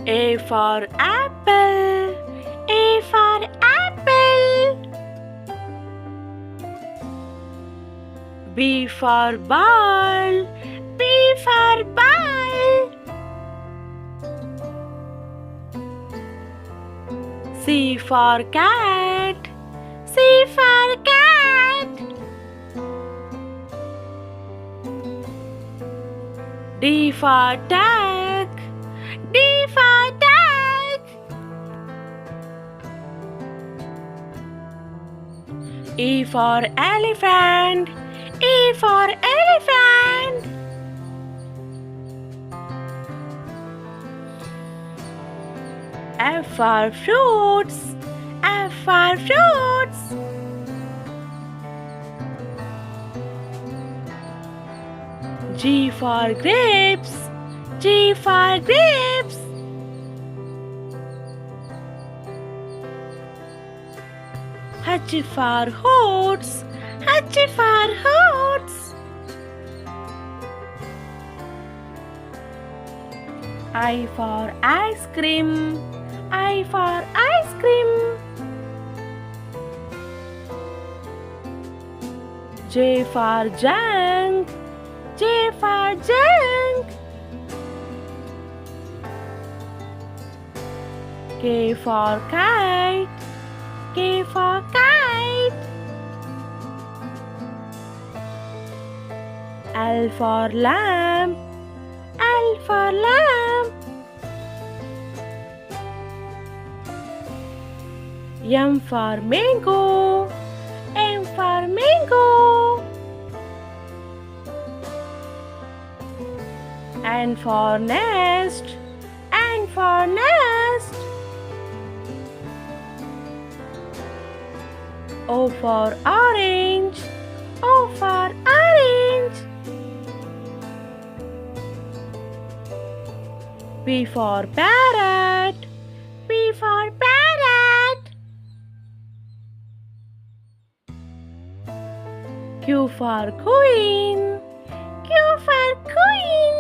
A for apple. A for apple. B for ball. B for ball. C for cat. C for cat. D for duck. D for duck. E for elephant. E for elephant. F for fruits. F for fruits. G for grapes. G for grapes. H for horse. H for horse. I for ice cream. I for ice cream. J for junk. J for junk. K for kite. K for kite. L for lamp. L for lamp. M for mango. M for mango. N for nest. N for nest. O for orange. O for orange. P for parrot. P for parrot. Q for queen. Q for queen.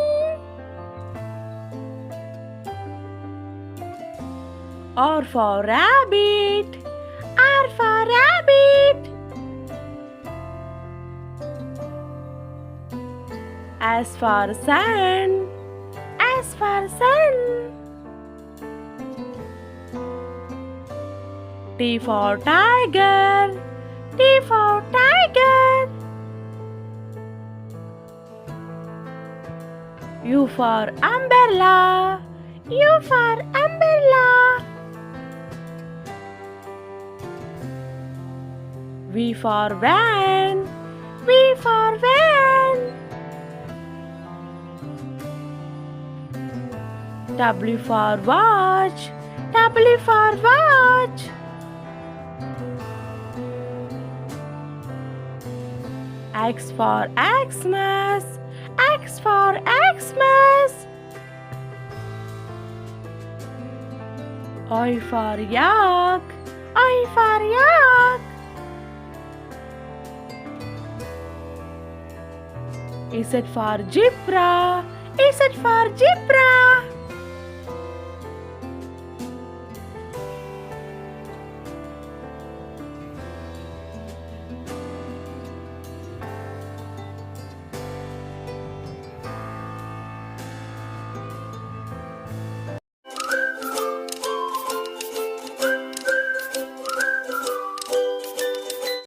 R for rabbit. R for rabbit. S for sun. S for sun. T for tiger. T for tiger. U for umbrella. U for umbrella. V for van. V for van. W for watch. W for watch. X for Xmas. X for Xmas. Y for yak. Y for yak. Z for zebra. Z for zebra.